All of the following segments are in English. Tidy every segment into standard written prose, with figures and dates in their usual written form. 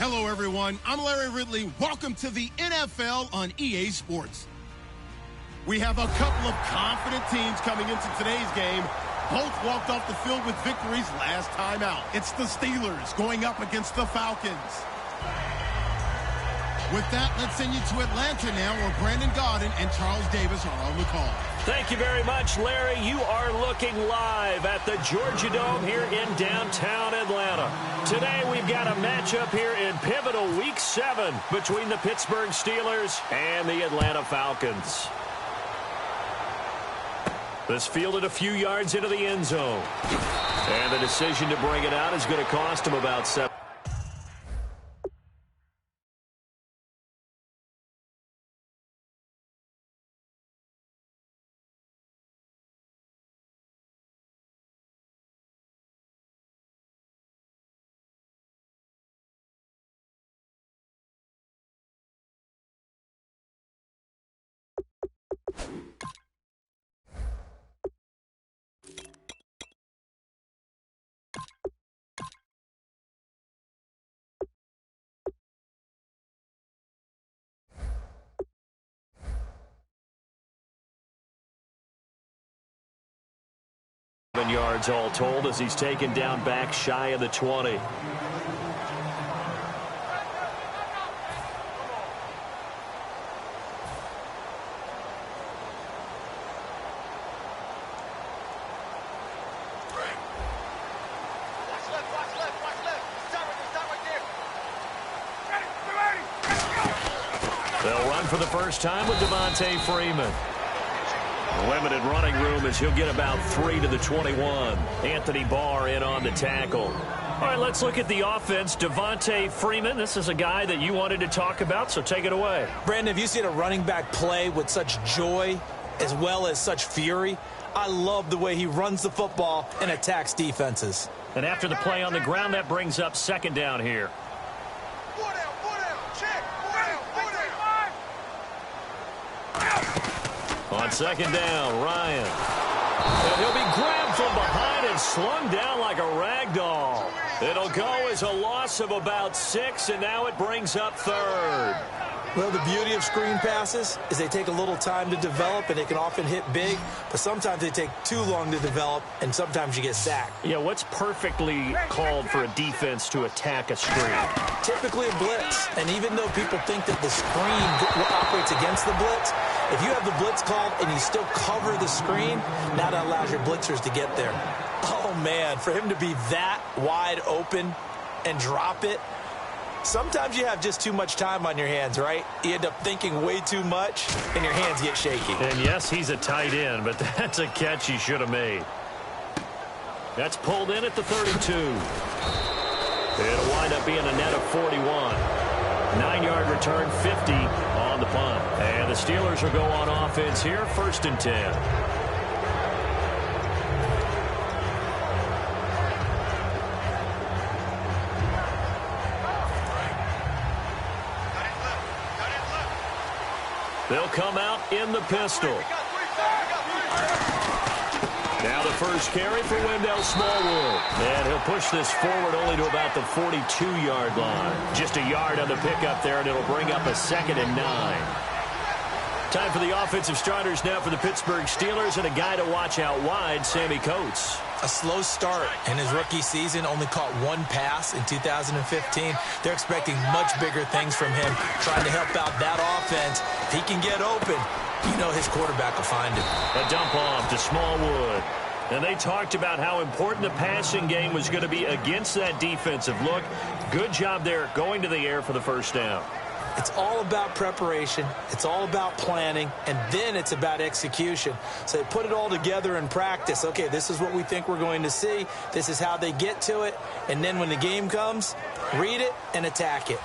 Hello, everyone. I'm Larry Ridley. Welcome to the NFL on EA Sports. We have a couple of confident teams coming into today's game. Both walked off the field with victories last time out. It's the Steelers going up against the Falcons. With that, let's send you to Atlanta now, where Brandon Gaudin and Charles Davis are on the call. Thank you very much, Larry. You are looking live at the Georgia Dome here in downtown Atlanta. Today, we've got a matchup here in pivotal Week 7 between the Pittsburgh Steelers and the Atlanta Falcons. This fielded a few yards into the end zone. And the decision to bring it out is going to cost him about 7. Yards all told as he's taken down back shy of the 20. They'll run for the first time with Devontae Freeman. Limited running room as he'll get about 3 to the 21. Anthony Barr in on the tackle. All right, let's look at the offense. Devontae Freeman, this is a guy that you wanted to talk about, so take it away. Brandon, have you seen a running back play with such joy as well as such fury? I love the way he runs the football and attacks defenses. And after the play on the ground, that brings up second down here. On second down, Ryan. And he'll be grabbed from behind and slung down like a rag doll. It'll go as a loss of about 6, and now it brings up third. Well, the beauty of screen passes is they take a little time to develop, and they can often hit big, but sometimes they take too long to develop, and sometimes you get sacked. Yeah, what's perfectly called for a defense to attack a screen? Typically a blitz, and even though people think that the screen operates against the blitz, if you have the blitz called and you still cover the screen, now that allows your blitzers to get there. Oh, man, for him to be that wide open and drop it, sometimes you have just too much time on your hands, right? You end up thinking way too much, and your hands get shaky. And, yes, he's a tight end, but that's a catch he should have made. That's pulled in at the 32. It'll wind up being a net of 41. 9-yard return, 50 on the punt. And the Steelers will go on offense here, 1st and 10. They'll come out in the pistol. Now the first carry for Wendell Smallwood. And he'll push this forward only to about the 42-yard line. Just a yard on the pickup there, and it'll bring up a 2nd and 9. Time for the offensive starters now for the Pittsburgh Steelers, and a guy to watch out wide, Sammy Coates. A slow start in his rookie season, only caught 1 pass in 2015. They're expecting much bigger things from him, trying to help out that offense. If he can get open, you know his quarterback will find him. A dump off to Smallwood. And they talked about how important the passing game was going to be against that defensive look. Good job there going to the air for the first down. It's all about preparation. It's all about planning. And then it's about execution. So they put it all together in practice. Okay, this is what we think we're going to see. This is how they get to it. And then when the game comes, read it and attack it.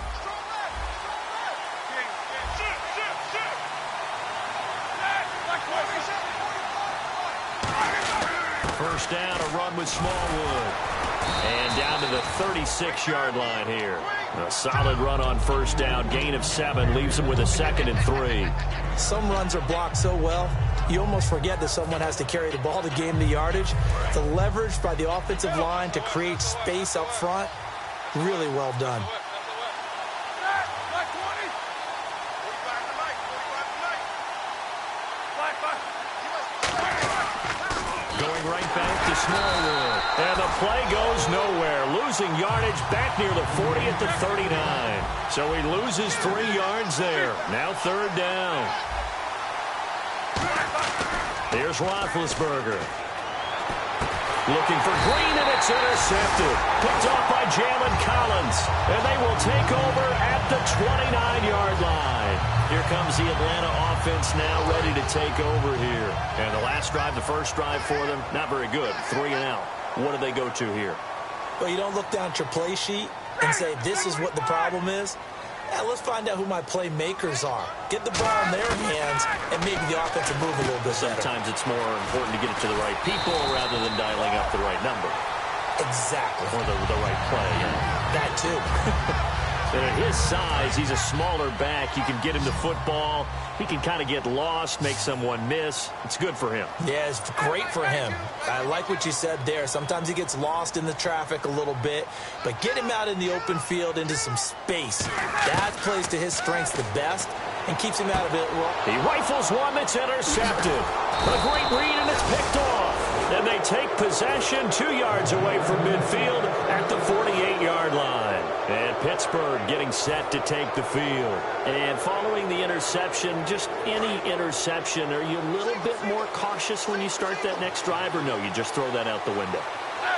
First down, a run with Smallwood. And down to the 36-yard line here. A solid run on first down. Gain of 7 leaves him with a 2nd and 3. Some runs are blocked so well, you almost forget that someone has to carry the ball to gain the yardage. The leverage by the offensive line to create space up front, really well done. to Smallwood. And the play goes nowhere. Losing yardage back near the 40 at the 39. So he loses 3 yards there. Now 3rd down. Here's Roethlisberger. Looking for Green, and it's intercepted. Picked off by Jalen Collins. And they will take over at the 29-yard line. Here comes the Atlanta offense now ready to take over here. And the last drive, the first drive for them, not very good. 3 and out. What do they go to here? Well, you don't look down at your play sheet and say, this is what the problem is. Yeah, let's find out who my playmakers are. Get the ball in their hands, and maybe the offense will move a little bit better. Sometimes it's more important to get it to the right people rather than dialing up the right number. Exactly. Or the right play. Yeah. That, too. And at his size, he's a smaller back. You can get him the football. He can kind of get lost, make someone miss. It's good for him. Yeah, it's great for him. I like what you said there. Sometimes he gets lost in the traffic a little bit, but get him out in the open field into some space. That plays to his strengths the best and keeps him out of it. Well, he rifles one that's intercepted. A great read, and it's picked off. And they take possession 2 yards away from midfield at the 48-yard line. And Pittsburgh getting set to take the field. And following the interception, just any interception, are you a little bit more cautious when you start that next drive, or no, you just throw that out the window?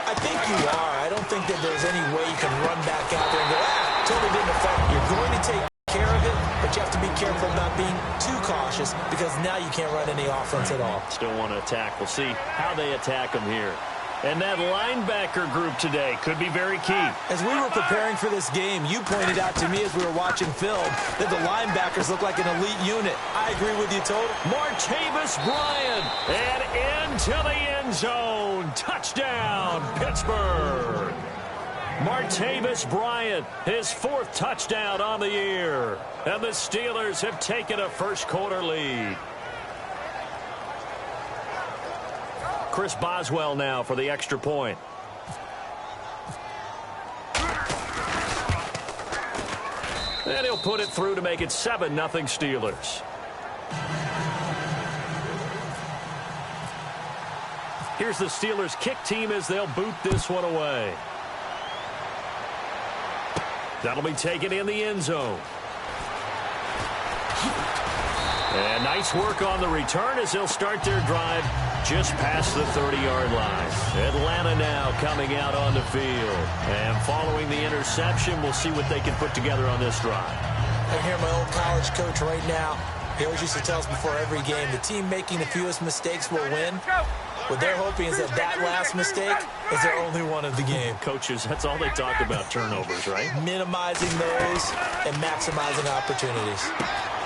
I think you are. I don't think that there's any way you can run back out there and go, totally didn't affect me. You're going to take care of it, but you have to be careful about being too cautious because now you can't run any offense at all. Still want to attack. We'll see how they attack them here. And that linebacker group today could be very key. As we were preparing for this game, you pointed out to me as we were watching film that the linebackers look like an elite unit. I agree with you totally. Martavis Bryant, and into the end zone. Touchdown, Pittsburgh. Martavis Bryant, his 4th touchdown on the year. And the Steelers have taken a first-quarter lead. Chris Boswell now for the extra point. And he'll put it through to make it 7-0 Steelers. Here's the Steelers kick team as they'll boot this one away. That'll be taken in the end zone. And nice work on the return as they'll start their drive just past the 30-yard line. Atlanta now coming out on the field. And following the interception, we'll see what they can put together on this drive. I hear my old college coach right now. He always used to tell us before every game, the team making the fewest mistakes will win. What they're hoping is that last mistake is their only one of the game. Coaches, that's all they talk about, turnovers, right? Minimizing those and maximizing opportunities.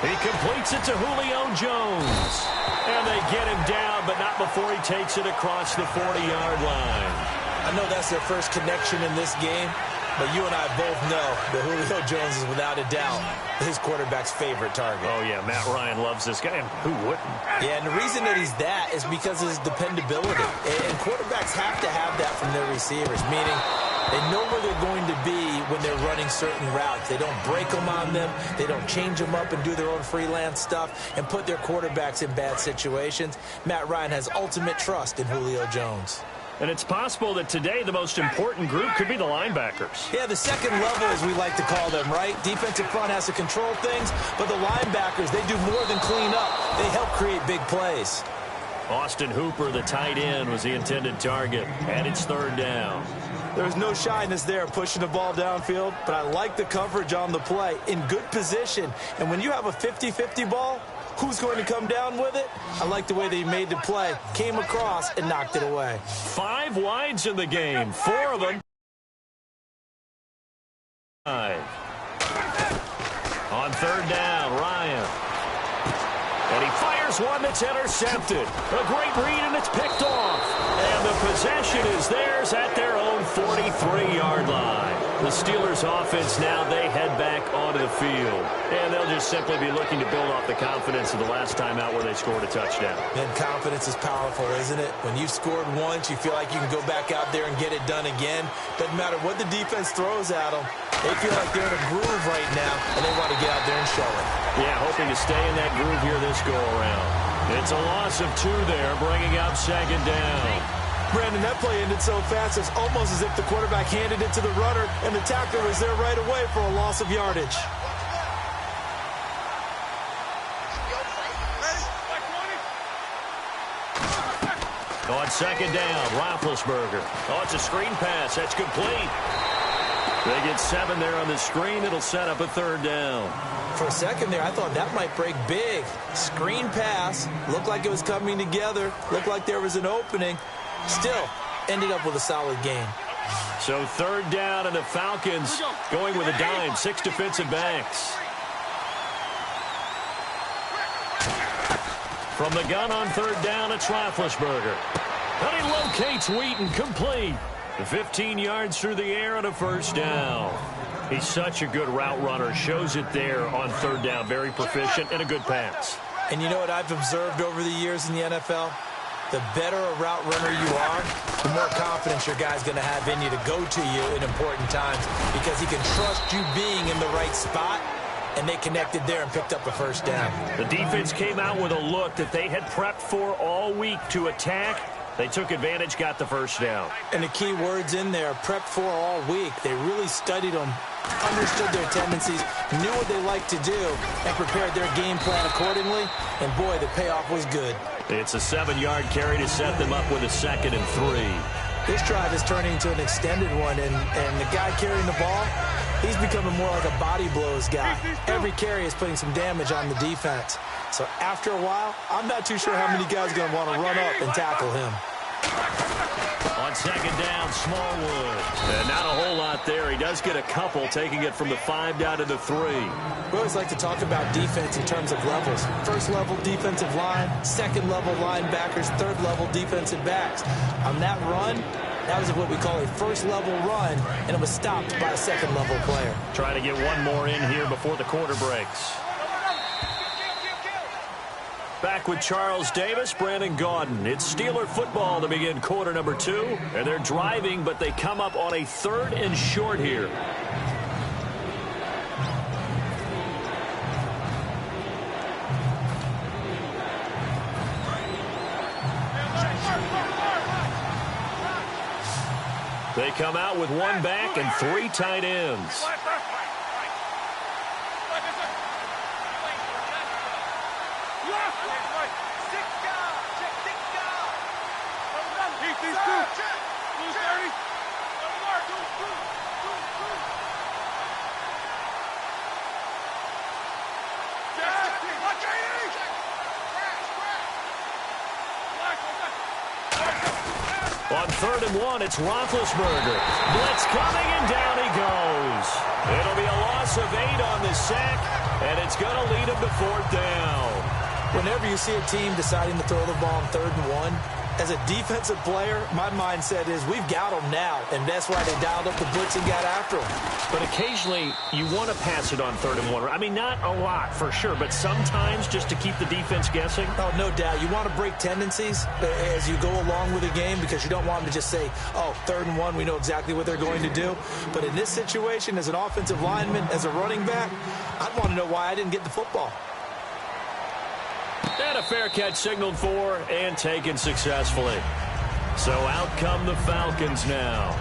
He completes it to Julio Jones. And they get him down, but not before he takes it across the 40-yard line. I know that's their first connection in this game, but you and I both know that Julio Jones is without a doubt his quarterback's favorite target. Oh, yeah, Matt Ryan loves this guy. Who wouldn't? Yeah, and the reason that he's that is because of his dependability. And quarterbacks have to have that from their receivers, meaning they know where they're going to be when they're running certain routes. They don't break them on them. They don't change them up and do their own freelance stuff and put their quarterbacks in bad situations. Matt Ryan has ultimate trust in Julio Jones. And it's possible that today the most important group could be the linebackers. Yeah, the second level, as we like to call them, right? Defensive front has to control things, but the linebackers, they do more than clean up. They help create big plays. Austin Hooper, the tight end, was the intended target, and it's 3rd down. There's no shyness there pushing the ball downfield, but I like the coverage on the play in good position. And when you have a 50-50 ball, who's going to come down with it? I like the way they made the play, came across, and knocked it away. 5 wides in the game, 4 of them. On 3rd down, Ryan. And he fires one that's intercepted. A great read, and it's picked off. And the possession is theirs at their own 43-yard line. The Steelers offense now, they head back onto the field. And they'll just simply be looking to build off the confidence of the last time out where they scored a touchdown. And confidence is powerful, isn't it? When you've scored once, you feel like you can go back out there and get it done again. Doesn't matter what the defense throws at them. They feel like they're in a groove right now, and they want to get out there and show it. Yeah, hoping to stay in that groove here this go-around. It's a loss of 2 there, bringing up 2nd down. Brandon, that play ended so fast, it's almost as if the quarterback handed it to the runner, and the tackler was there right away for a loss of yardage. On second down, Roethlisberger. Oh, it's a screen pass. That's complete. They get 7 there on the screen. It'll set up a third down. For a second there, I thought that might break big. Screen pass. Looked like it was coming together. Looked like there was an opening. Still, ended up with a solid game. So third down, and the Falcons going with a dime. 6 defensive backs. From the gun on third down, it's Roethlisberger. And he locates Wheaton, complete. 15 yards through the air and a first down. He's such a good route runner. Shows it there on third down. Very proficient and a good pass. And you know what I've observed over the years in the NFL? The better a route runner you are, the more confidence your guy's going to have in you to go to you in important times, because he can trust you being in the right spot. And they connected there and picked up a first down. The defense came out with a look that they had prepped for all week to attack. They took advantage, got the first down. And the key words in there, prepped for all week. They really studied them, understood their tendencies, knew what they liked to do, and prepared their game plan accordingly. And, boy, the payoff was good. It's a 7-yard carry to set them up with a 2nd and 3. This drive is turning into an extended one, and the guy carrying the ball, he's becoming more like a body blows guy. Every carry is putting some damage on the defense. So after a while, I'm not too sure how many guys are going to want to run up and tackle him. On second down, Smallwood. And not a whole lot there. He does get a couple, taking it from the 5 down to the 3. We always like to talk about defense in terms of levels. First level defensive line, second level linebackers, third level defensive backs. On that run, that was what we call a first level run, and it was stopped by a second level player. Trying to get one more in here before the quarter breaks. Back with Charles Davis, Brandon Gaudin. It's Steeler football to begin quarter number 2. And they're driving, but they come up on a 3rd and short here. They come out with 1 back and 3 tight ends. On 3rd and 1, it's Roethlisberger. Blitz coming, and down he goes. It'll be a loss of 8 on the sack, and it's going to lead him to 4th down. Whenever you see a team deciding to throw the ball on 3rd and 1, as a defensive player, my mindset is we've got them now, and that's why they dialed up the blitz and got after them. But occasionally, you want to pass it on 3rd and 1. I mean, not a lot, for sure, but sometimes just to keep the defense guessing. Oh, no doubt. You want to break tendencies as you go along with the game, because you don't want them to just say, oh, 3rd and 1, we know exactly what they're going to do. But in this situation, as an offensive lineman, as a running back, I'd want to know why I didn't get the football. And a fair catch signaled for and taken successfully. So out come the Falcons now.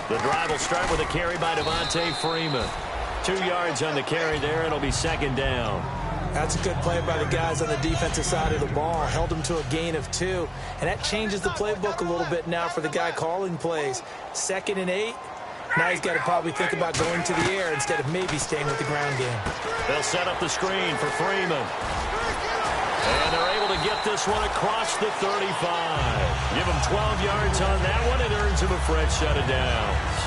The drive will start with a carry by Devontae Freeman. 2 yards on the carry there. It'll be 2nd down. That's a good play by the guys on the defensive side of the ball. Held him to a gain of 2. And that changes the playbook a little bit now for the guy calling plays. 2nd and 8. Now he's got to probably think about going to the air instead of maybe staying with the ground game. They'll set up the screen for Freeman. And they're able to get this one across the 35. Give him 12 yards on that one. It earns him a fresh set of downs.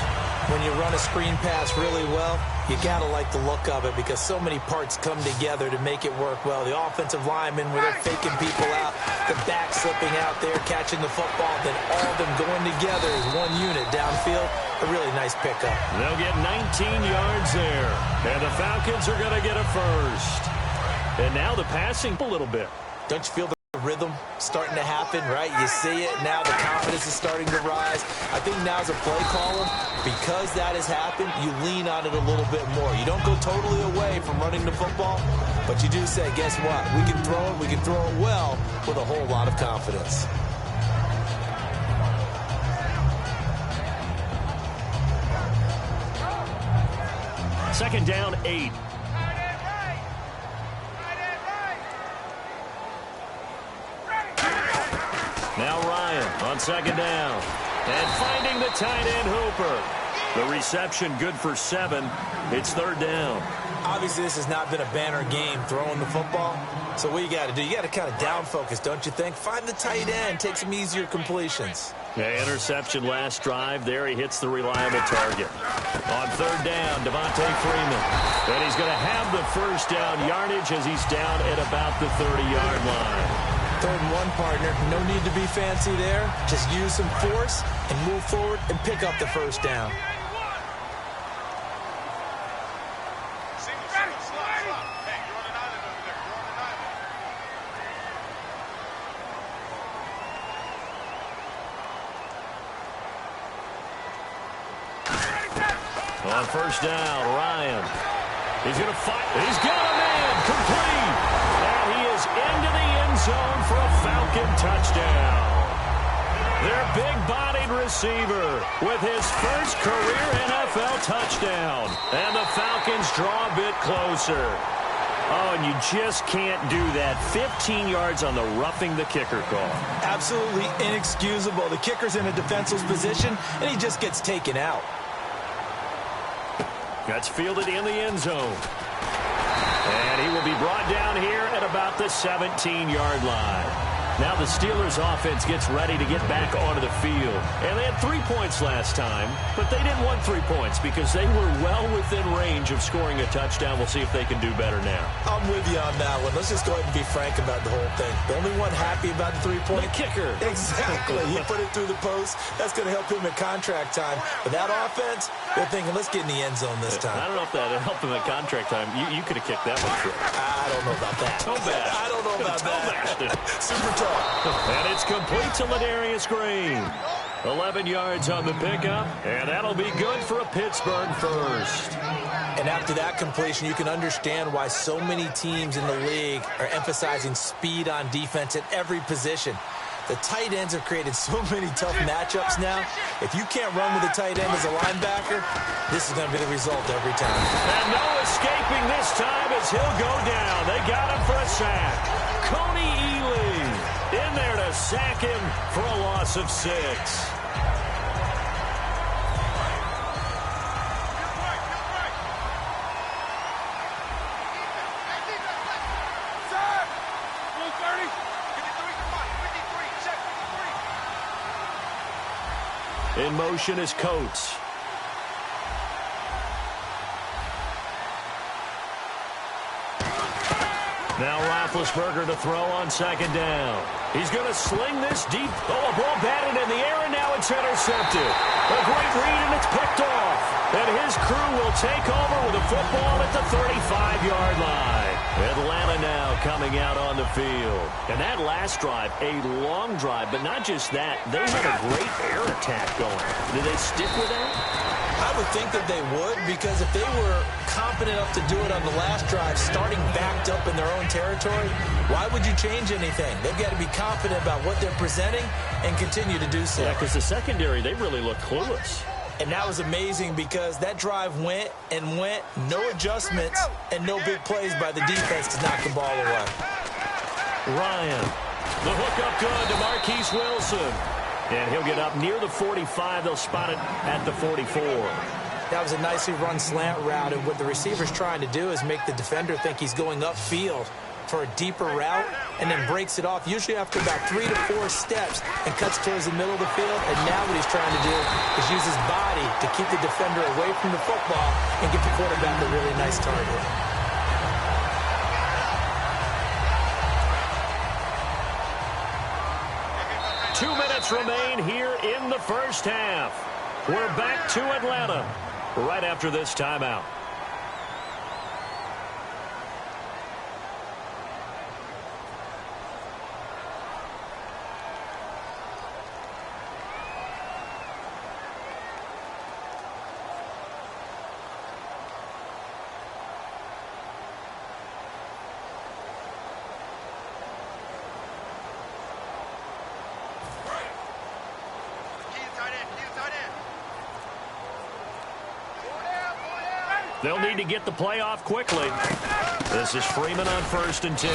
When you run a screen pass really well, you got to like the look of it, because so many parts come together to make it work well. The offensive linemen, where they're faking people out, the back slipping out there, catching the football, then all of them going together as one unit downfield. A really nice pickup. They'll get 19 yards there, and the Falcons are going to get a first. And now the passing a little bit. Don't you feel the rhythm starting to happen, right? You see it now. The confidence is starting to rise. I think now as a play caller, because that has happened, you lean on it a little bit more. You don't go totally away from running the football, but you do say, guess what? We can throw it. We can throw it well with a whole lot of confidence. Second down, 8. Now Ryan on second down. And finding the tight end Hooper. The reception good for 7. It's third down. Obviously, this has not been a banner game throwing the football. So what you got to do, you got to kind of down focus, don't you think? Find the tight end, take some easier completions. Yeah, interception last drive. There he hits the reliable target. On third down, Devontae Freeman. And he's going to have the first down yardage as he's down at about the 30-yard line. 3rd and 1, partner. No need to be fancy there. Just use some force and move forward and pick up the first down. On first down, Ryan. He's going to fight. He's got a man complete. And he is into the end zone for a Falcon touchdown. Their big-bodied receiver with his first career NFL touchdown. And the Falcons draw a bit closer. Oh, and you just can't do that. 15 yards on the roughing the kicker call. Absolutely inexcusable. The kicker's in a defensive position, and he just gets taken out. That's fielded in the end zone. And he will be brought down here at about the 17-yard line. Now the Steelers offense gets ready to get back onto the field. And they had 3 points last time, but they didn't want 3 points because they were well within range of scoring a touchdown. We'll see if they can do better now. I'm with you on that one. Let's just go ahead and be frank about the whole thing. The only one happy about the 3-point? The kicker. Exactly. He put it through the post. That's going to help him at contract time. But that offense, they're thinking, let's get in the end zone this time. I don't know if that helped him at contract time. You could have kicked that one through. I don't know about that. I don't know about that. Super tough. And it's complete to Ladarius Green. 11 yards on the pickup, and that'll be good for a Pittsburgh first. And after that completion, you can understand why so many teams in the league are emphasizing speed on defense at every position. The tight ends have created so many tough matchups now. If you can't run with a tight end as a linebacker, this is going to be the result every time. And no escaping this time as he'll go down. They got him for a sack. Coney Ely in there to sack him for a loss of 6. In motion is Coates. Now Roethlisberger to throw on second down. He's going to sling this deep. Oh, a ball batted in the air, and now it's intercepted. A great read, and it's picked off. And his crew will take over with a football at the 35-yard line. Atlanta now coming out on the field. And that last drive, a long drive, but not just that. They had a great air attack going. Did they stick with that? I would think that they would, because if they were confident enough to do it on the last drive, starting backed up in their own territory, why would you change anything? They've got to be confident about what they're presenting and continue to do so. Yeah, because the secondary, they really look clueless. And that was amazing because that drive went and went, no adjustments, and no big plays by the defense to knock the ball away. Ryan, the hook up good to Marquise Wilson. And he'll get up near the 45. They'll spot it at the 44. That was a nicely run slant route, and what the receiver's trying to do is make the defender think he's going upfield for a deeper route, and then breaks it off, usually after about 3 to 4 steps, and cuts towards the middle of the field. And now what he's trying to do is use his body to keep the defender away from the football and get the quarterback a really nice target. Remain here in the first half. We're back to Atlanta right after this timeout. They'll need to get the play off quickly. This is Freeman on 1st and 10.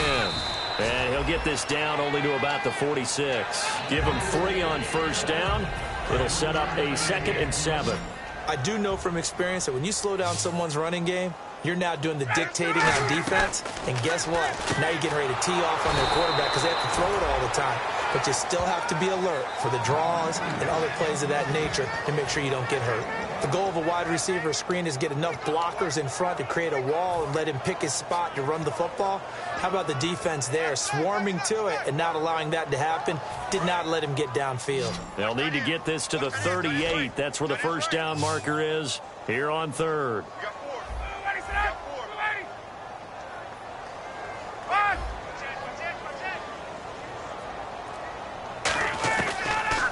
And he'll get this down only to about the 46. Give him 3 on 1st down. It'll set up a 2nd and 7. I do know from experience that when you slow down someone's running game, you're now doing the dictating on defense. And guess what? Now you're getting ready to tee off on their quarterback because they have to throw it all the time. But you still have to be alert for the draws and other plays of that nature to make sure you don't get hurt. The goal of a wide receiver screen is get enough blockers in front to create a wall and let him pick his spot to run the football. How about the defense there, swarming to it and not allowing that to happen? Did not let him get downfield. They'll need to get this to the 38. That's where the 1st down marker is here on 3rd.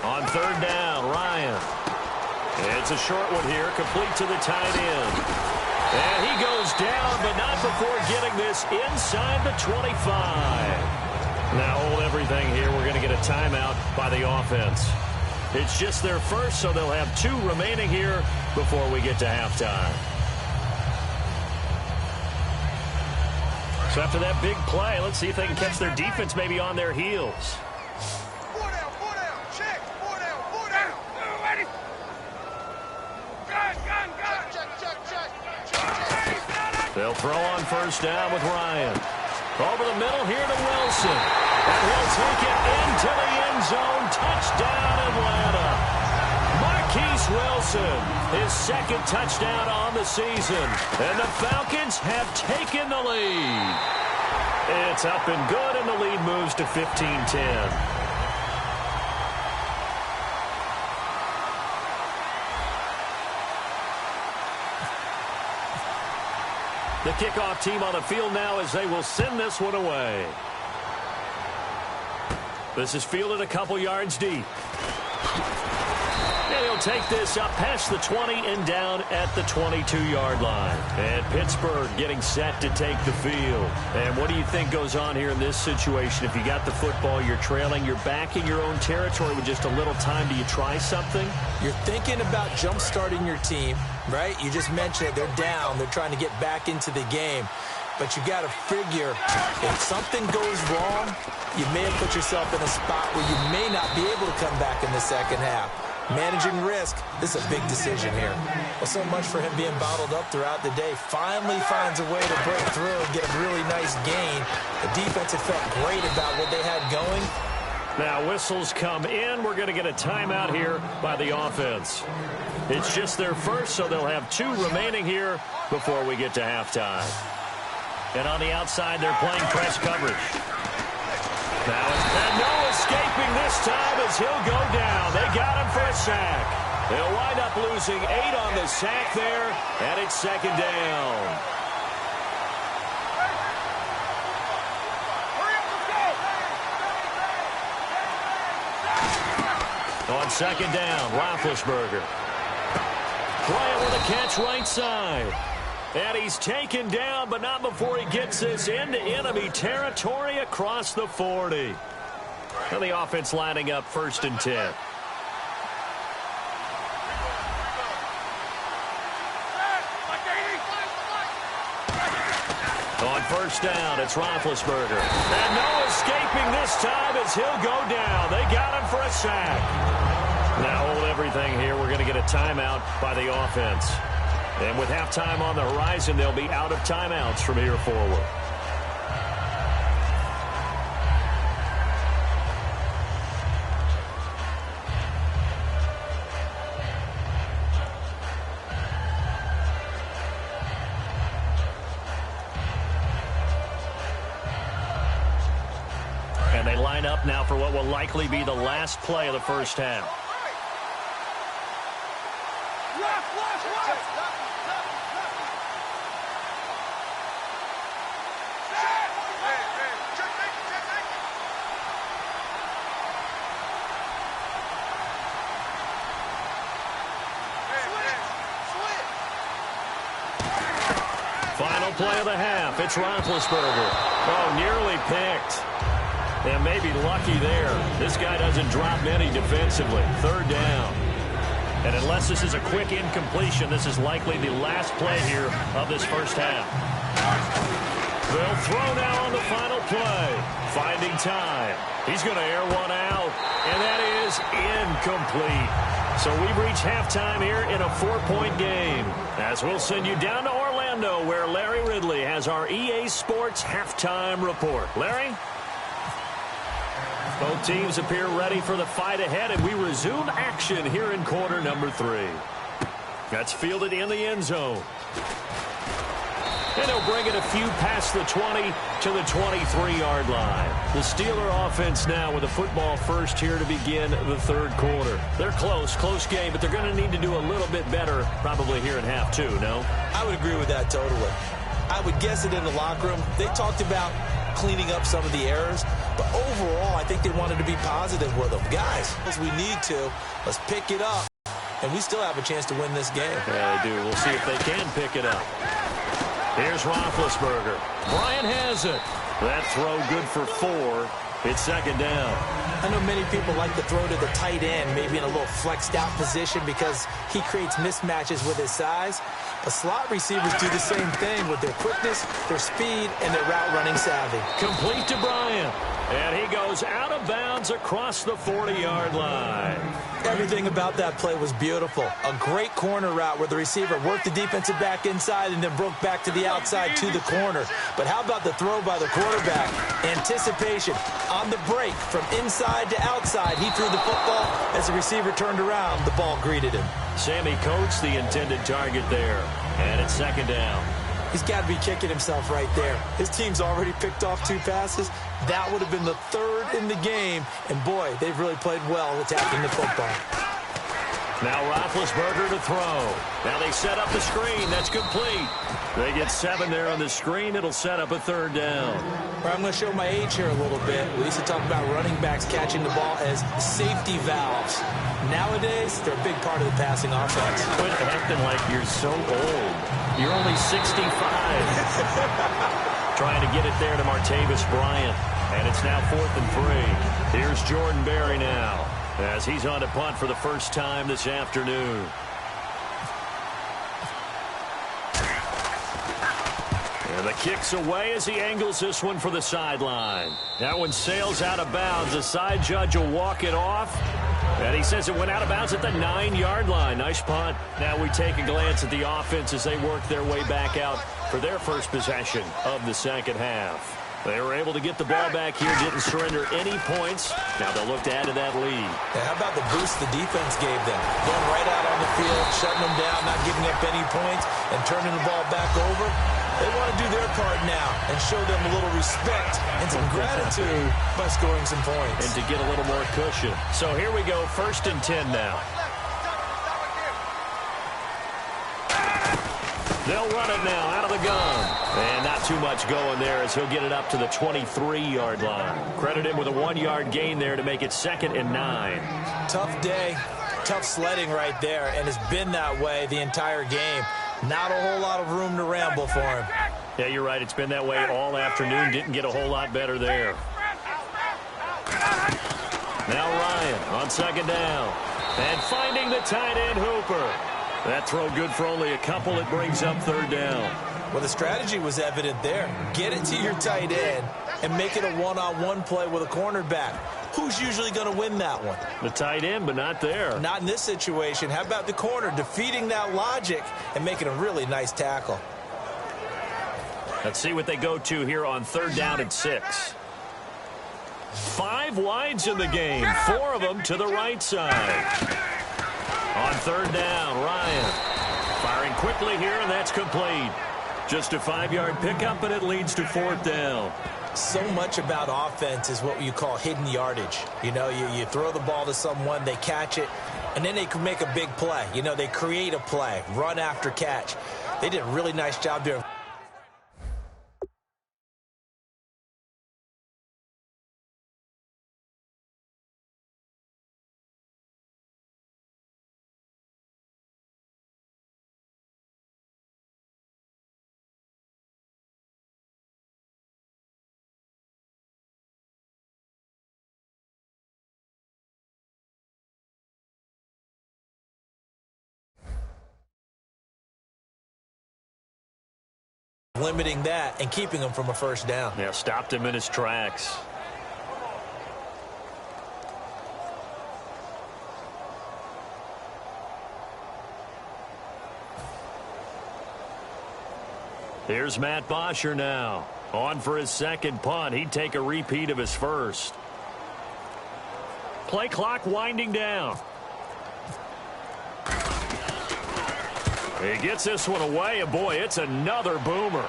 On 3rd down, Ryan. It's a short one here, complete to the tight end. And he goes down, but not before getting this inside the 25. Now hold everything here. We're going to get a timeout by the offense. It's just their first, so they'll have 2 remaining here before we get to halftime. So after that big play, let's see if they can catch their defense maybe on their heels. They'll throw on 1st down with Ryan. Over the middle here to Wilson. And he'll take it into the end zone. Touchdown, Atlanta. Marquise Wilson, his 2nd touchdown on the season. And the Falcons have taken the lead. It's up and good, and the lead moves to 15-10. The kickoff team on the field now as they will send this one away. This is fielded a couple yards deep. And he'll take this up past the 20 and down at the 22-yard line. And Pittsburgh getting set to take the field. And what do you think goes on here in this situation? If you got the football, you're trailing, you're back in your own territory with just a little time. Do you try something? You're thinking about jump-starting your team, right? You just mentioned it. They're down. They're trying to get back into the game. But you got to figure if something goes wrong, you may have put yourself in a spot where you may not be able to come back in the second half. Managing risk, this is a big decision here. Well, so much for him being bottled up throughout the day. Finally finds a way to break through and get a really nice gain. The defense had felt great about what they had going. Now whistles come in. We're going to get a timeout here by the offense. It's just their first, so they'll have 2 remaining here before we get to halftime. And on the outside, they're playing press coverage. Now and no escaping this time as he'll go down. They got him for a sack. They'll wind up losing 8 on the sack there, and it's 2nd down. On 2nd down, Roethlisberger. Bryant with a catch right side. And he's taken down, but not before he gets this into enemy territory across the 40. And the offense lining up 1st and 10. On 1st down, it's Roethlisberger. And no escaping this time as he'll go down. They got him for a sack. Now hold everything here. We're going to get a timeout by the offense. And with halftime on the horizon, they'll be out of timeouts from here forward. And they line up now for what will likely be the last play of the first half. Final play of the half. It's Roethlisberger. Oh, nearly picked. And maybe lucky there. This guy doesn't drop many defensively. 3rd down. And unless this is a quick incompletion, this is likely the last play here of this first half. They'll throw now on the final play. Finding time. He's going to air one out, and that is incomplete. So we've reached halftime here in a 4-point game. As we'll send you down to Orlando, where Larry Ridley has our EA Sports halftime report. Larry? Both teams appear ready for the fight ahead, and we resume action here in quarter number 3. That's fielded in the end zone. And he'll bring it a few past the 20 to the 23-yard line. The Steeler offense now with a football first here to begin the third quarter. They're close game, but they're going to need to do a little bit better probably here in half 2, no? I would agree with that totally. I would guess it in the locker room. They talked about cleaning up some of the errors, but overall, I think they wanted to be positive with them. Guys, we need to. Let's pick it up, and we still have a chance to win this game. Yeah, they do. We'll see if they can pick it up. Here's Roethlisberger. Bryant has it. That throw good for 4. It's second down. I know many people like to throw to the tight end, maybe in a little flexed out position because he creates mismatches with his size. But slot receivers do the same thing with their quickness, their speed, and their route running savvy. Complete to Bryant. And he goes out of bounds across the 40-yard line. Everything about that play was beautiful. A great corner route where the receiver worked the defensive back inside and then broke back to the outside to the corner. But how about the throw by the quarterback? Anticipation on the break from inside to outside. He threw the football. As the receiver turned around, the ball greeted him. Sammy Coates, the intended target there. And it's second down. He's got to be kicking himself right there. His team's already picked off 2 passes. That would have been the 3rd in the game. And, boy, they've really played well attacking the football. Now Roethlisberger to throw. Now they set up the screen. That's complete. They get 7 there on the screen. It'll set up a 3rd down. Well, I'm going to show my age here a little bit. We used to talk about running backs catching the ball as safety valves. Nowadays, they're a big part of the passing offense. Quit acting like you're so old. You're only 65. Trying to get it there to Martavis Bryant. And it's now 4th and 3. Here's Jordan Berry now, as he's on to punt for the first time this afternoon. And the kick's away as he angles this one for the sideline. That one sails out of bounds. The side judge will walk it off. And he says it went out of bounds at the 9-yard line. Nice punt. Now we take a glance at the offense as they work their way back out for their first possession of the second half. They were able to get the ball back here, didn't surrender any points. Now they'll look to add to that lead. Now, how about the boost the defense gave them? Going right out on the field, shutting them down, not giving up any points, and turning the ball back over. They want to do their part now and show them a little respect and some gratitude by scoring some points. And to get a little more cushion. So here we go, 1st and 10 now. They'll run it now out of the gun. And not too much going there as he'll get it up to the 23-yard line. Credit him with a 1-yard gain there to make it 2nd and 9. Tough day, tough sledding right there, and it's been that way the entire game. Not a whole lot of room to ramble for him. Yeah, you're right. It's been that way all afternoon. Didn't get a whole lot better there. Now Ryan on 2nd down. And finding the tight end Hooper. That throw good for only a couple. It brings up 3rd down. Well, the strategy was evident there. Get it to your tight end and make it a one-on-one play with a cornerback. Who's usually going to win that one? The tight end, but not there. Not in this situation. How about the corner defeating that logic and making a really nice tackle? Let's see what they go to here on 3rd down and 6. 5 wides in the game, 4 of them to the right side. On 3rd down, Ryan firing quickly here, and that's complete. Just a 5-yard pickup, and it leads to 4th down. So much about offense is what you call hidden yardage. You know, you throw the ball to someone, they catch it, and then they can make a big play. You know, they create a play, run after catch. They did a really nice job there. limiting that and keeping him from a first down. Yeah, stopped him in his tracks. Here's Matt Bosher now. On for his second punt. He'd take a repeat of his first. Play clock winding down. He gets this one away, and boy, it's another boomer.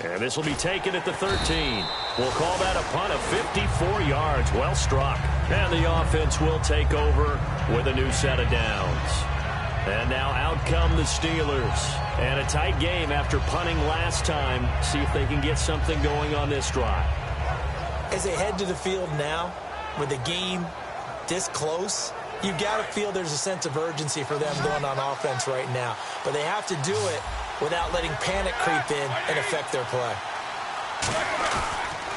And this will be taken at the 13. We'll call that a punt of 54 yards. Well struck. And the offense will take over with a new set of downs. And now out come the Steelers. And a tight game after punting last time. See if they can get something going on this drive. As they head to the field now, with the game this close, you've got to feel there's a sense of urgency for them going on offense right now. But they have to do it without letting panic creep in and affect their play.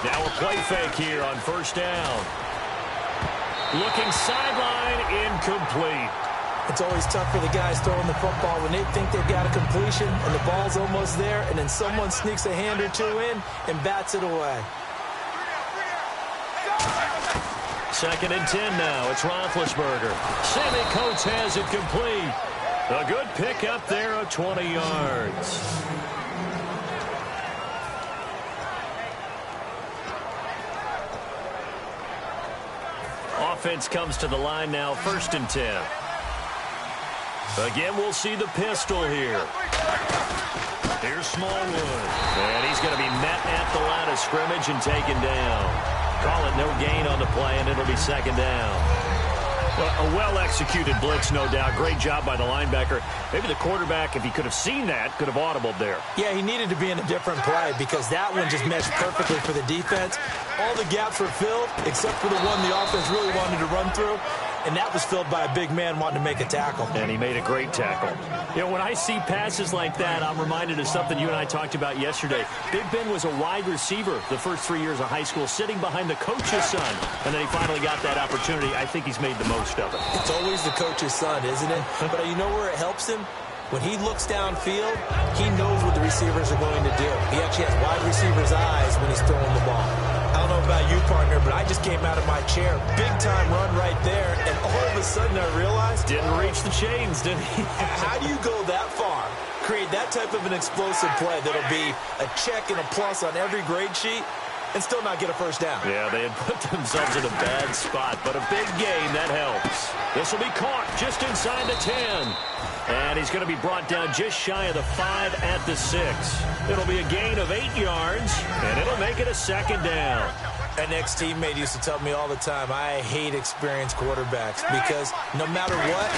Now a play fake here on first down. Looking sideline, incomplete. It's always tough for the guys throwing the football when they think they've got a completion and the ball's almost there, and then someone sneaks a hand or two in and bats it away. 2nd and 10 now. It's Roethlisberger. Sammy Coates has it complete. A good pickup there of 20 yards. Offense comes to the line now, 1st and 10. Again, we'll see the pistol here. Here's Smallwood. And he's going to be met at the line of scrimmage and taken down. Call it no gain on the play, and it'll be 2nd down. Well, a well-executed blitz, no doubt. Great job by the linebacker. Maybe the quarterback, if he could have seen that, could have audibled there. Yeah, he needed to be in a different play because that one just meshed perfectly for the defense. All the gaps were filled except for the one the offense really wanted to run through. And that was filled by a big man wanting to make a tackle. And he made a great tackle. You know, when I see passes like that, I'm reminded of something you and I talked about yesterday. Big Ben was a wide receiver the first 3 years of high school, sitting behind the coach's son. And then he finally got that opportunity. I think he's made the most of it. It's always the coach's son, isn't it? But you know where it helps him? When he looks downfield, he knows what the receivers are going to do. He actually has wide receiver's eyes when he's throwing the ball. I don't know about you, partner, but I just came out of my chair. Big-time run right there, and all of a sudden I realized... Didn't reach the chains, did he? How do you go that far? Create that type of an explosive play that'll be a check and a plus on every grade sheet and still not get a first down. Yeah, they had put themselves in a bad spot, but a big gain, that helps. This will be caught just inside the 10. And he's going to be brought down just shy of the 5 at the 6. It'll be a gain of 8 yards, and it'll make it a 2nd down. An ex-teammate used to tell me all the time, I hate experienced quarterbacks because no matter what,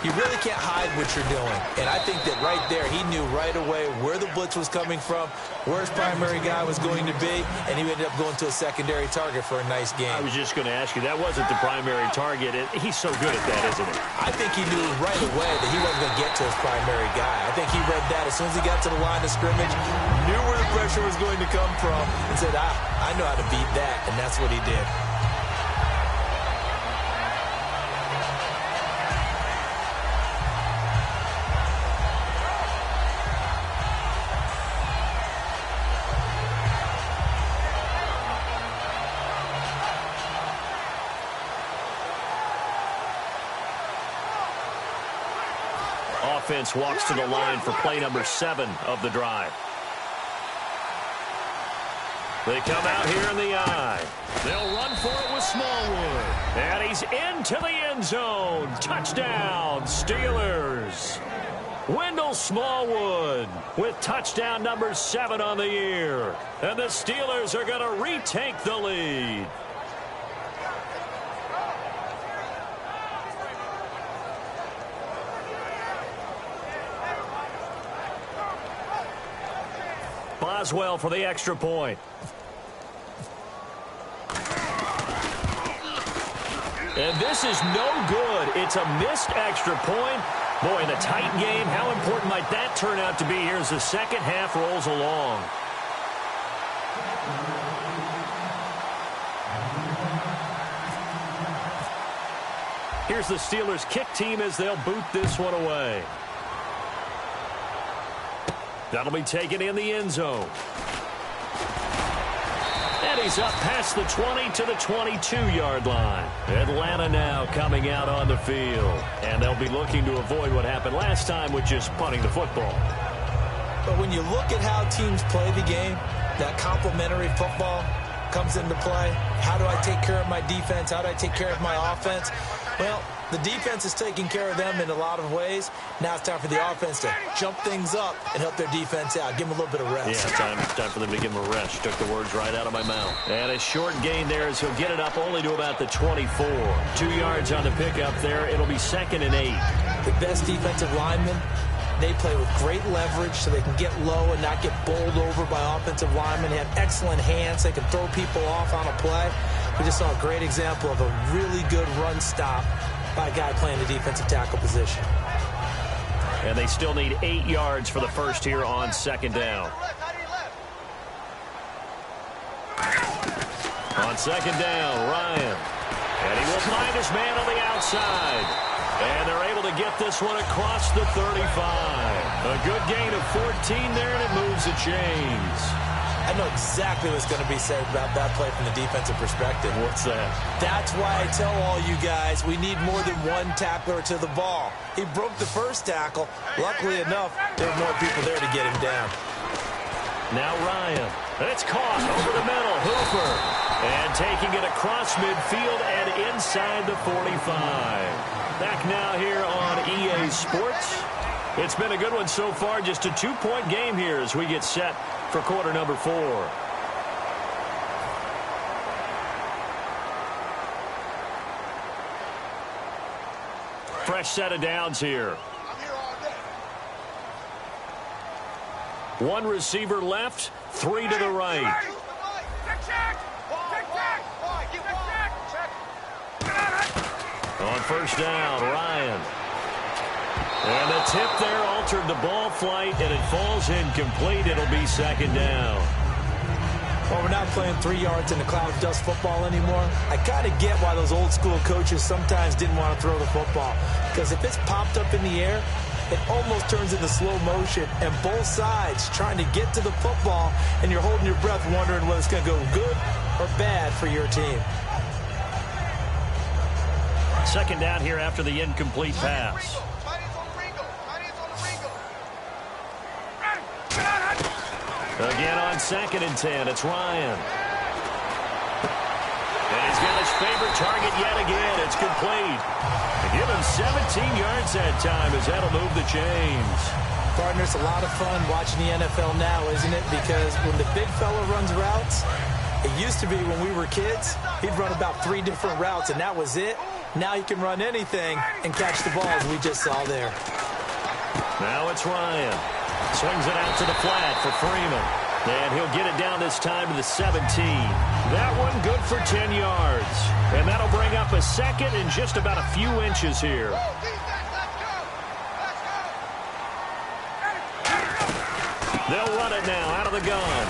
you really can't hide what you're doing. And I think that right there, he knew right away where the blitz was coming from, where his primary guy was going to be, and he ended up going to a secondary target for a nice game. I was just going to ask you, that wasn't the primary target. He's so good at that, isn't he? I think he knew right away that he wasn't going to get to his primary guy. I think he read that as soon as he got to the line of scrimmage, knew where the pressure was going to come from, and said, I know how to beat that, and that's what he did. Offense walks to the line for play number 7 of the drive. They come out here in the eye. They'll run for it with Smallwood. And he's into the end zone. Touchdown, Steelers. Wendell Smallwood with touchdown number 7 on the year. And the Steelers are going to retake the lead. Boswell for the extra point. And this is no good. It's a missed extra point. Boy, in a tight game, how important might that turn out to be here as the second half rolls along? Here's the Steelers kick team as they'll boot this one away. That'll be taken in the end zone. And he's up past the 20 to the 22-yard line. Atlanta now coming out on the field. And they'll be looking to avoid what happened last time with just punting the football. But when you look at how teams play the game, that complementary football comes into play. How do I take care of my defense? How do I take care of my offense? Well, the defense is taking care of them in a lot of ways. Now it's time for the offense to jump things up and help their defense out. Give them a little bit of rest. Yeah, time for them to give them a rest. Took the words right out of my mouth. And a short gain there as he'll get it up only to about the 24. 2 yards on the pickup there. It'll be 2nd and 8. The best defensive linemen, they play with great leverage so they can get low and not get bowled over by offensive linemen. They have excellent hands. They can throw people off on a play. We just saw a great example of a really good run stop by a guy playing the defensive tackle position. And they still need 8 yards for the first here on 2nd down. On 2nd down, Ryan. And he will find his man on the outside. And they're able to get this one across the 35. A good gain of 14 there, and it moves the chains. I know exactly what's going to be said about that play from the defensive perspective. What's that? That's why I tell all you guys we need more than one tackler to the ball. He broke the first tackle. Luckily enough, there were more people there to get him down. Now Ryan. It's caught over the middle. Hooper. And taking it across midfield and inside the 45. Back now here on EA Sports. It's been a good one so far. Just a 2-point game here as we get set for quarter number 4. Fresh set of downs here. One receiver left, 3 to the right. On first down, Ryan. And the tip there altered the ball flight, and it falls incomplete. It'll be 2nd down. Well, we're not playing 3 yards in the cloud of dust football anymore. I kind of get why those old school coaches sometimes didn't want to throw the football. Because if it's popped up in the air, it almost turns into slow motion, and both sides trying to get to the football, and you're holding your breath wondering whether it's going to go good or bad for your team. 2nd down here after the incomplete pass. Again on 2nd and 10, it's Ryan. And he's got his favorite target yet again. It's complete. Give him 17 yards that time as that'll move the chains. Partner, it's a lot of fun watching the NFL now, isn't it? Because when the big fella runs routes, it used to be when we were kids, he'd run about 3 different routes, and that was it. Now he can run anything and catch the ball, as we just saw there. Now it's Ryan. Swings it out to the flat for Freeman. And he'll get it down this time to the 17. That one good for 10 yards. And that'll bring up a 2nd and just about a few inches here. They'll run it now out of the gun.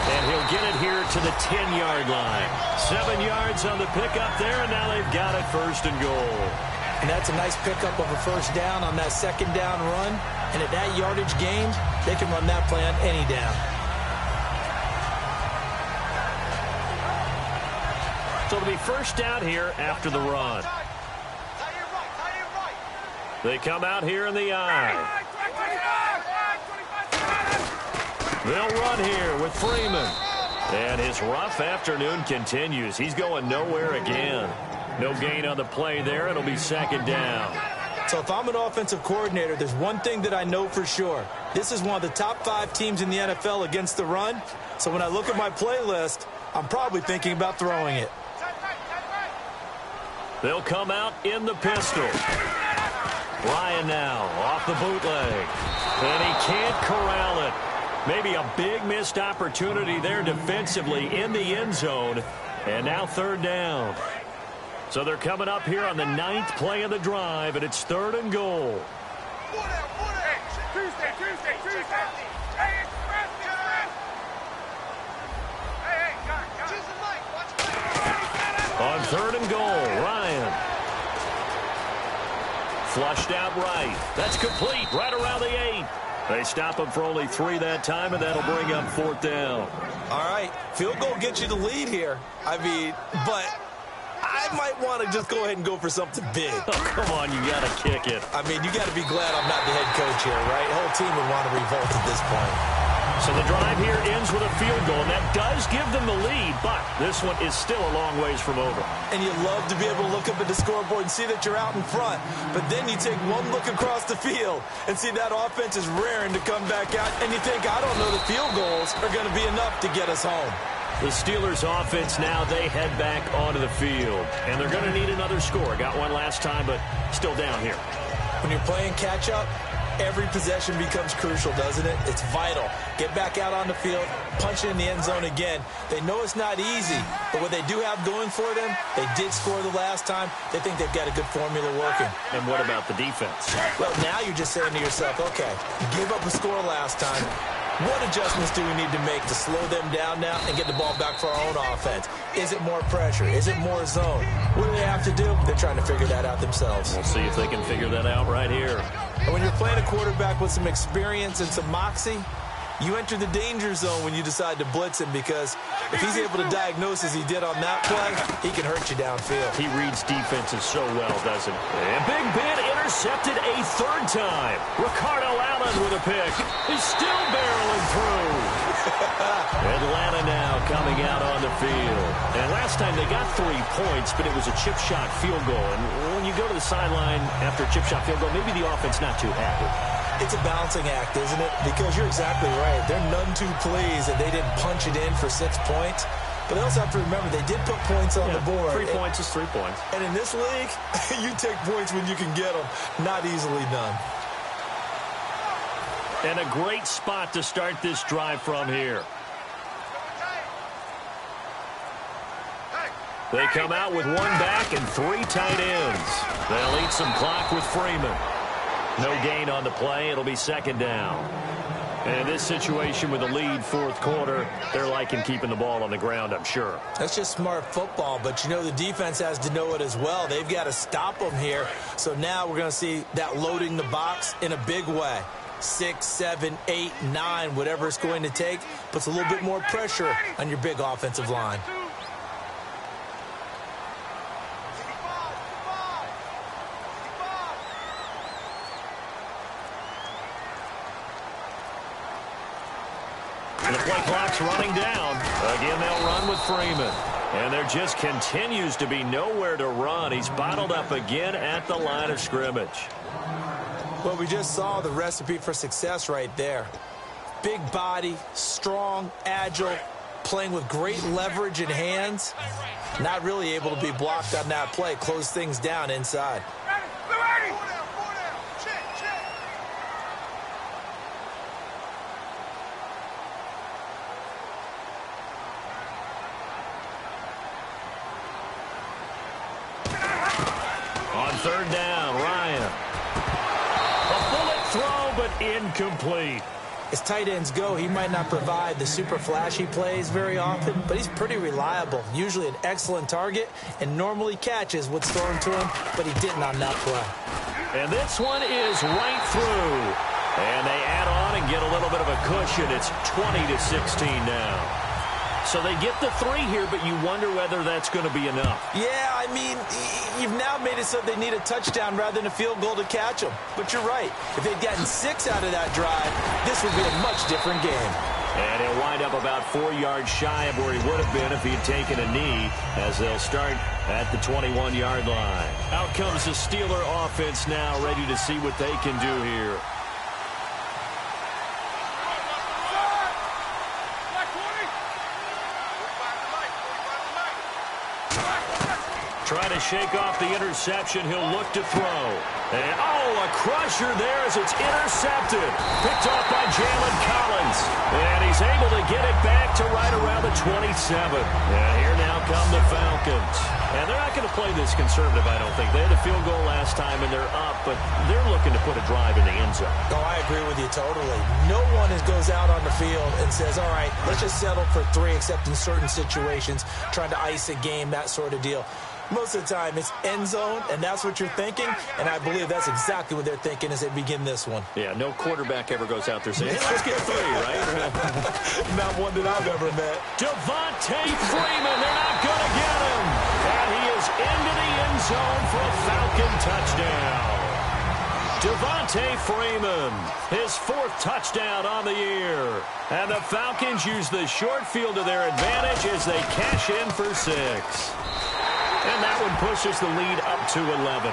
And he'll get it here to the 10-yard line. 7 yards on the pickup there, and now they've got it 1st and goal. And that's a nice pickup of a first down on that 2nd down run. And at that yardage gain, they can run that play on any down. So it'll be 1st down here after the run. They come out here in the eye. They'll run here with Freeman. And his rough afternoon continues. He's going nowhere again. No gain on the play there. It'll be 2nd down. So if I'm an offensive coordinator, there's one thing that I know for sure. This is one of the top 5 teams in the NFL against the run. So when I look at my playlist, I'm probably thinking about throwing it. They'll come out in the pistol. Ryan now off the bootleg. And he can't corral it. Maybe a big missed opportunity there defensively in the end zone. And now 3rd down. So they're coming up here on the 9th play of the drive, and it's 3rd and goal. On 3rd and goal, Ryan. Flushed out right. That's complete right around the 8. They stop him for only 3 that time, and that'll bring up 4th down. All right, field goal gets you the lead here. I mean, but I might want to just go ahead and go for something big. Oh, come on, you got to kick it. I mean, you got to be glad I'm not the head coach here, right? The whole team would want to revolt at this point. So the drive here ends with a field goal, and that does give them the lead, but this one is still a long ways from over. And you love to be able to look up at the scoreboard and see that you're out in front, but then you take one look across the field and see that offense is raring to come back out, and you think, I don't know, the field goals are going to be enough to get us home. The Steelers offense now, they head back onto the field, and they're going to need another score. Got one last time, but still down here. When you're playing catch-up, every possession becomes crucial, doesn't it? It's vital. Get back out on the field, punch it in the end zone again. They know it's not easy, but what they do have going for them, they did score the last time. They think they've got a good formula working. And what about the defense? Well, now you're just saying to yourself, okay, give up a score last time. What adjustments do we need to make to slow them down now and get the ball back for our own offense? Is it more pressure? Is it more zone? What do they have to do? They're trying to figure that out themselves. We'll see if they can figure that out right here. And when you're playing a quarterback with some experience and some moxie, you enter the danger zone when you decide to blitz him, because if he's able to diagnose as he did on that play, he can hurt you downfield. He reads defenses so well, doesn't he? And Big Ben intercepted a 3rd time. Ricardo Allen with a pick. He's still barreling through. Atlanta now coming out on the field. And last time they got 3 points, but it was a chip shot field goal. And when you go to the sideline after a chip shot field goal, maybe the offense not too happy. It's a balancing act, isn't it? Because you're exactly right. They're none too pleased that they didn't punch it in for 6 points. But they also have to remember they did put points on the board. 3 points is 3 points. And in this league, you take points when you can get them. Not easily done. And a great spot to start this drive from here. They come out with 1 back and 3 tight ends. They'll eat some clock with Freeman. No gain on the play. It'll be 2nd down. And in this situation with the lead 4th quarter, they're liking keeping the ball on the ground, I'm sure. That's just smart football, but you know the defense has to know it as well. They've got to stop them here. So now we're going to see that loading the box in a big way. 6, 7, 8, 9, whatever it's going to take, puts a little bit more pressure on your big offensive line. And the play clock's running down. Again, they'll run with Freeman. And there just continues to be nowhere to run. He's bottled up again at the line of scrimmage. Well, we just saw the recipe for success right there. Big body, strong, agile, playing with great leverage in hands. Not really able to be blocked on that play. Close things down inside. On 3rd down, Ryan. A bullet throw, but incomplete. As tight ends go, he might not provide the super flashy plays very often, but he's pretty reliable. Usually an excellent target, and normally catches what's thrown to him, but he didn't on that play. And this one is right through. And they add on and get a little bit of a cushion. It's 20-16 now. So they get the 3 here, but you wonder whether that's going to be enough. Yeah, I mean, you've now made it so they need a touchdown rather than a field goal to catch them. But you're right. If they'd gotten 6 out of that drive, this would be a much different game. And he'll wind up about 4 yards shy of where he would have been if he had taken a knee, as they'll start at the 21-yard line. Out comes the Steeler offense now, ready to see what they can do here. Try to shake off the interception. He'll look to throw. And, a crusher there as it's intercepted. Picked off by Jalen Collins. And he's able to get it back to right around the 27. And here now come the Falcons. And they're not going to play this conservative, I don't think. They had a field goal last time, and they're up, but they're looking to put a drive in the end zone. Oh, I agree with you totally. No one goes out on the field and says, all right, let's just settle for 3, except in certain situations, trying to ice a game, that sort of deal. Most of the time, it's end zone, and that's what you're thinking, and I believe that's exactly what they're thinking as they begin this one. Yeah, no quarterback ever goes out there saying, hey, let's get 3, right? Not one that I've ever met. Devontae Freeman, they're not going to get him. And he is into the end zone for a Falcon touchdown. Devontae Freeman, his 4th touchdown on the year. And the Falcons use the short field to their advantage as they cash in for 6. And that one pushes the lead up to 11.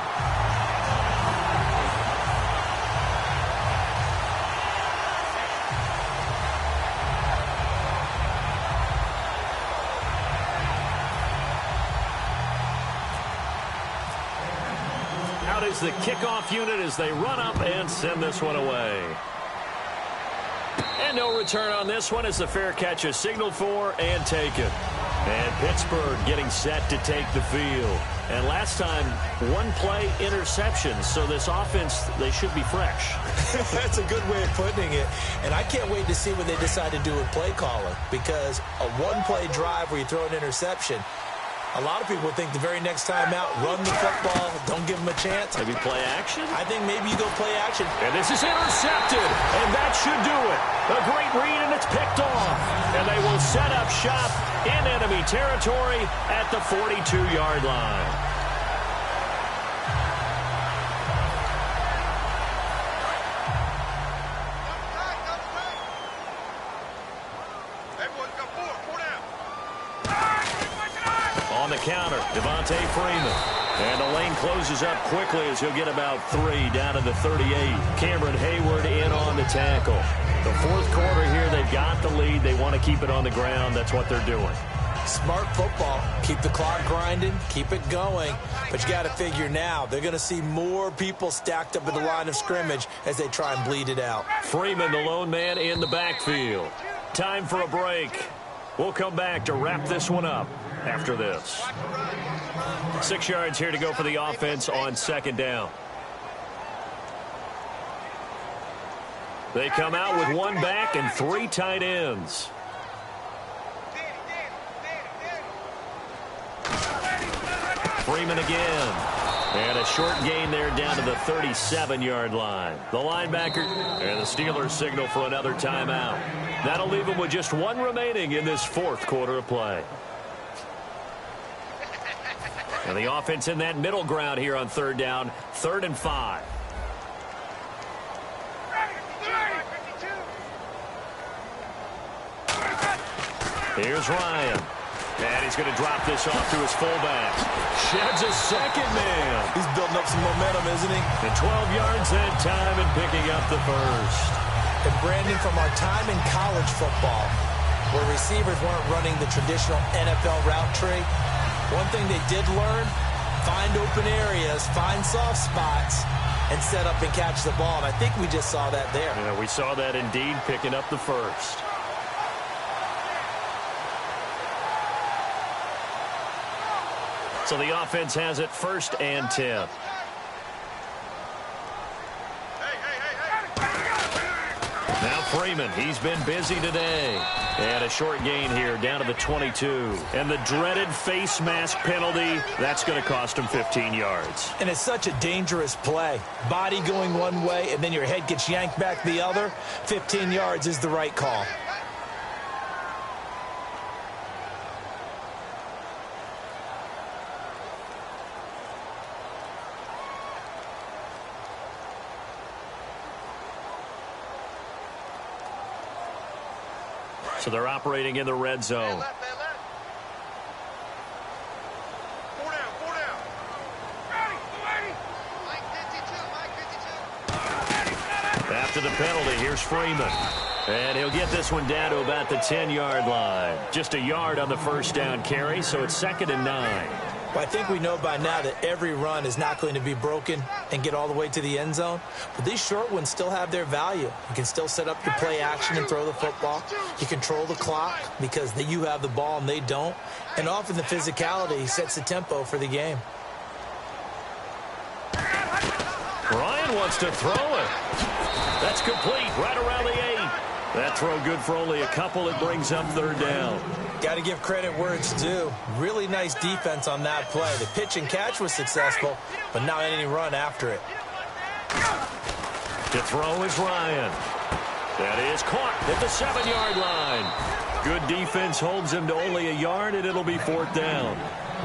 Out is the kickoff unit as they run up and send this one away. And no return on this one as the fair catch is signaled for and taken. And Pittsburgh getting set to take the field. And last time, 1-play interception. So this offense, they should be fresh. That's a good way of putting it. And I can't wait to see what they decide to do with play calling. Because a 1-play drive where you throw an interception, a lot of people think the very next time out, run the football, don't give them a chance. Maybe play action? I think maybe you go play action. And this is intercepted, and that should do it. A great read, and it's picked off. And they will set up shop in enemy territory at the 42-yard line. On the counter, Devontae Freeman. And the lane closes up quickly as he'll get about 3 down to the 38. Cameron Hayward in on the tackle. The 4th quarter here, they've got the lead. They want to keep it on the ground. That's what they're doing. Smart football. Keep the clock grinding. Keep it going. But you got to figure now, they're going to see more people stacked up at the line of scrimmage as they try and bleed it out. Freeman, the lone man in the backfield. Time for a break. We'll come back to wrap this one up after this. 6 yards here to go for the offense on 2nd down. They come out with 1 back and 3 tight ends. Freeman again. And a short gain there down to the 37-yard line. The linebacker and the Steelers signal for another timeout. That'll leave them with just 1 remaining in this 4th quarter of play. And the offense in that middle ground here on 3rd down, 3rd and 5. Here's Ryan. And he's going to drop this off to his fullback. Sheds a 2nd man. He's building up some momentum, isn't he? And 12 yards that time and picking up the 1st. And Brandon, from our time in college football, where receivers weren't running the traditional NFL route tree, one thing they did learn, find open areas, find soft spots, and set up and catch the ball. And I think we just saw that there. Yeah, we saw that indeed, picking up the 1st. So the offense has it 1st and 10. Now Freeman, he's been busy today. And a short gain here down to the 22. And the dreaded face mask penalty, that's going to cost him 15 yards. And it's such a dangerous play. Body going one way, and then your head gets yanked back the other. 15 yards is the right call. So they're operating in the red zone. After the penalty, here's Freeman. And he'll get this one down to about the 10-yard line. Just a yard on the 1st down carry, so it's 2nd and 9. Well, I think we know by now that every run is not going to be broken and get all the way to the end zone. But these short ones still have their value. You can still set up your play action and throw the football. You control the clock because you have the ball and they don't. And often the physicality sets the tempo for the game. Ryan wants to throw it. That's complete right around the 8. That throw good for only a couple. It brings up third down. Got to give credit where it's due. Really nice defense on that play. The pitch and catch was successful, but not any run after it. To throw is Ryan. That is caught at the 7-yard line. Good defense holds him to only a yard, and it'll be fourth down.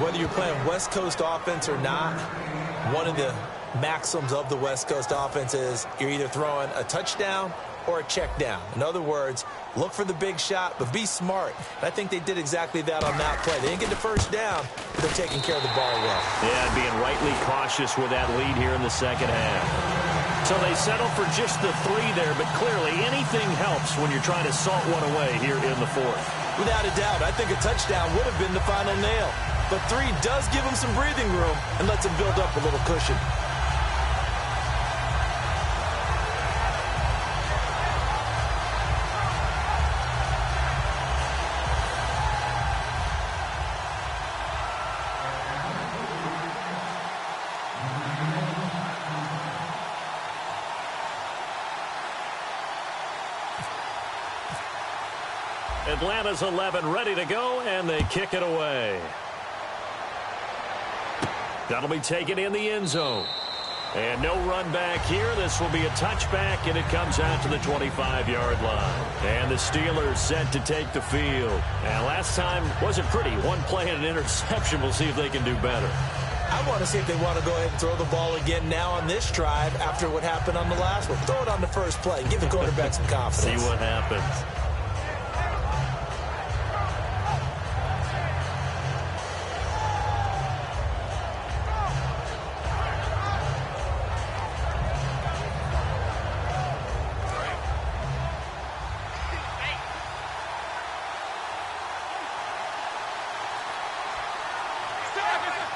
Whether you're playing West Coast offense or not, one of the maxims of the West Coast offense is you're either throwing a touchdown or a check down. In other words, look for the big shot, but be smart. And I think they did exactly that on that play. They didn't get the first down, but they're taking care of the ball well. Yeah, being rightly cautious with that lead here in the second half. So they settle for just the 3 there, but clearly anything helps when you're trying to salt one away here in the fourth. Without a doubt, I think a touchdown would have been the final nail. But 3 does give them some breathing room and lets them build up a little cushion. Atlanta's 11 ready to go, and they kick it away. That'll be taken in the end zone. And no run back here. This will be a touchback, and it comes out to the 25-yard line. And the Steelers set to take the field. And last time wasn't pretty. One play and an interception. We'll see if they can do better. I want to see if they want to go ahead and throw the ball again now on this drive after what happened on the last one. Throw it on the first play. Give the quarterback some confidence. See what happens.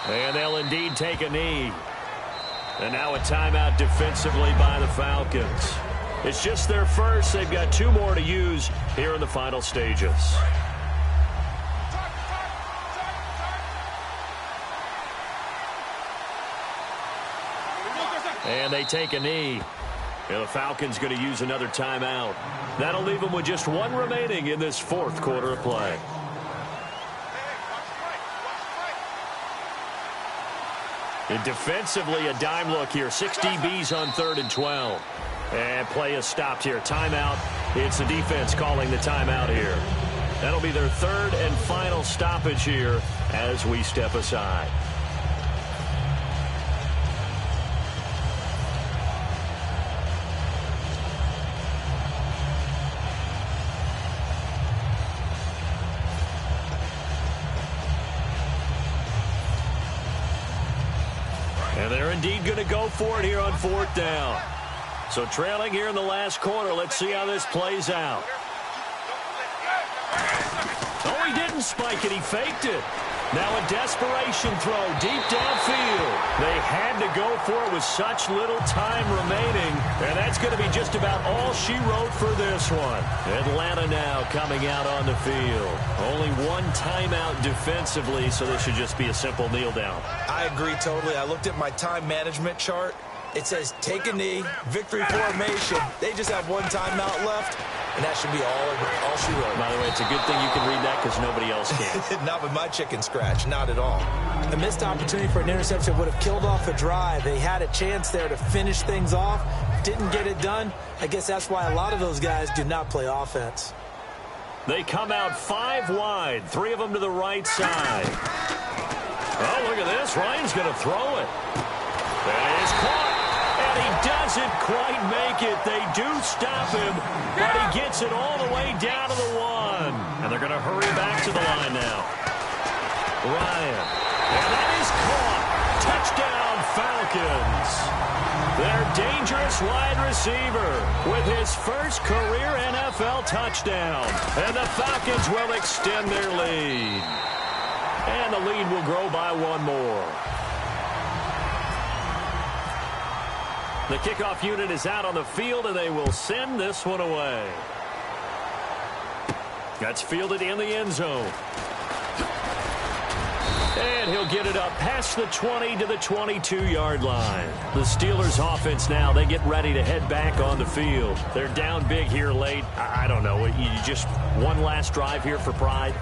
And they'll indeed take a knee. And now a timeout defensively by the Falcons. It's just their first. They've got 2 more to use here in the final stages. And they take a knee. And the Falcons going to use another timeout. That'll leave them with just 1 remaining in this fourth quarter of play. And defensively, a dime look here. 6 DBs on 3rd and 12. And play is stopped here. Timeout. It's the defense calling the timeout here. That'll be their 3rd and final stoppage here as we step aside. And they're indeed going to go for it here on 4th down. So trailing here in the last quarter. Let's see how this plays out. Oh, he didn't spike it. He faked it. Now a desperation throw deep downfield. They had to go for it with such little time remaining. And that's going to be just about all she wrote for this one. Atlanta now coming out on the field. Only 1 timeout defensively, so this should just be a simple kneel down. I agree totally. I looked at my time management chart. It says take a knee, victory formation. They just have 1 timeout left. And that should be all she wrote. By the way, it's a good thing you can read that because nobody else can. Not with my chicken scratch. Not at all. A missed opportunity for an interception would have killed off a drive. They had a chance there to finish things off. Didn't get it done. I guess that's why a lot of those guys do not play offense. They come out 5 wide. 3 of them to the right side. Oh, look at this. Ryan's going to throw it. That is caught. And he doesn't quite make it. They do stop him, but he gets it all the way down to the 1. And they're going to hurry back to the line now. Ryan. And that is caught. Touchdown, Falcons. Their dangerous wide receiver with his first career NFL touchdown. And the Falcons will extend their lead. And the lead will grow by 1 more. The kickoff unit is out on the field, and they will send this one away. That's fielded in the end zone. And he'll get it up past the 20 to the 22-yard line. The Steelers offense now, they get ready to head back on the field. They're down big here late. I don't know. You just one last drive here for pride?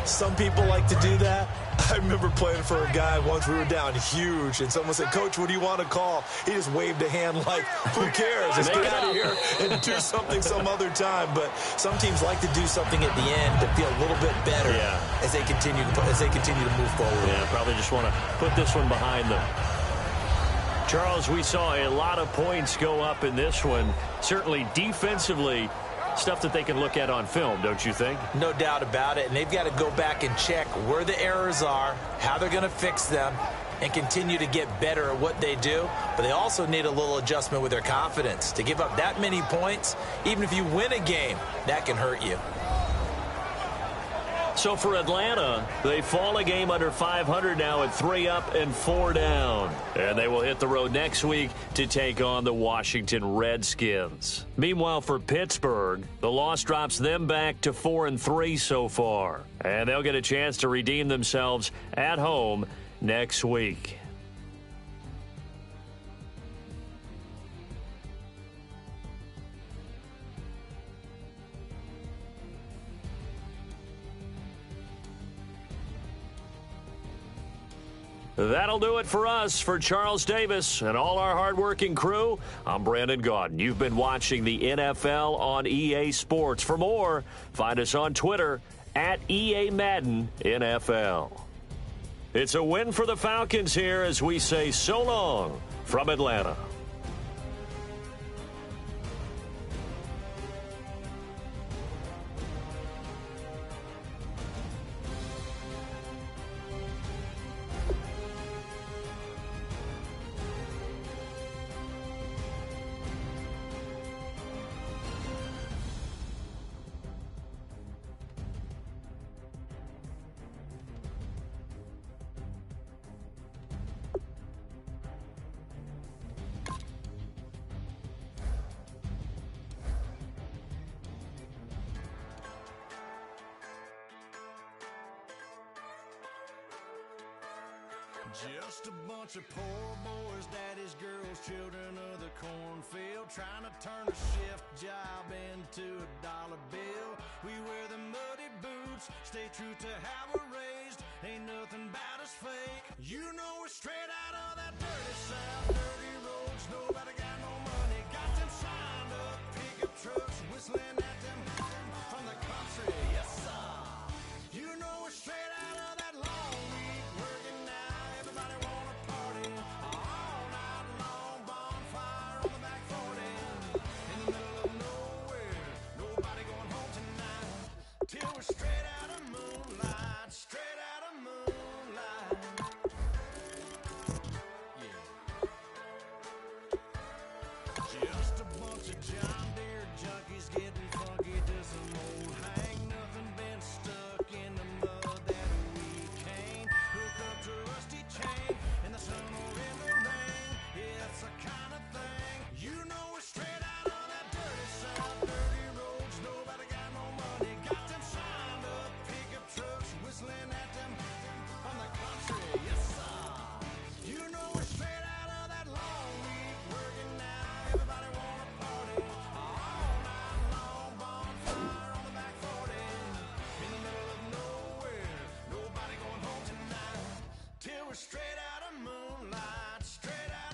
Some people like to do that. I remember playing for a guy once. We were down huge, and someone said, "Coach, what do you want to call?" He just waved a hand like, who cares? Just get out of here and do something some other time. But some teams like to do something at the end to feel a little bit better as they continue to move forward. Yeah, probably just want to put this one behind them. Charles, we saw a lot of points go up in this one. Certainly defensively, stuff that they can look at on film, don't you think? No doubt about it. And they've got to go back and check where the errors are, how they're going to fix them, and continue to get better at what they do. But they also need a little adjustment with their confidence. To give up that many points, even if you win a game, that can hurt you. So for Atlanta, they fall a game under 500 now at 3 up and 4 down. And they will hit the road next week to take on the Washington Redskins. Meanwhile, for Pittsburgh, the loss drops them back to 4-3 so far. And they'll get a chance to redeem themselves at home next week. That'll do it for us. For Charles Davis and all our hardworking crew, I'm Brandon Gaudin. You've been watching the NFL on EA Sports. For more, find us on Twitter at EA Madden NFL. It's a win for the Falcons here as we say so long from Atlanta. Just a bunch of poor boys, daddies, girls, children of the cornfield, trying to turn a shift job into a dollar bill. We wear the muddy boots, stay true to how we're raised. Ain't nothing about us fake. You know we're straight out of that dirty south, dirty roads. Nobody got no money, got them signed up, pickup trucks, whistling at them from the country. Yes, sir. You know we're straight out of that long week working now. Everybody wanna party all night long, bonfire on the back 40 in the middle of nowhere. Nobody going home tonight till we're straight out of moonlight, straight out of moonlight. Yeah. Just a bunch of John Deere junkies getting funky to some old hang. Nothing been stuck in the mud that we can't hook up to a rusty chain in the sun or in the rain. Yeah, it's the kind of thing. You know we're straight out of that dirty south, dirty roads. Nobody got no money, got them signed up, pickup trucks, whistling at them from the country. Yes, sir. You know we're straight out of that long week working now. Everybody wanna party all night long, bonfire on the back 40 in the middle of nowhere. Nobody going home tonight till we're straight out of moonlight, straight out.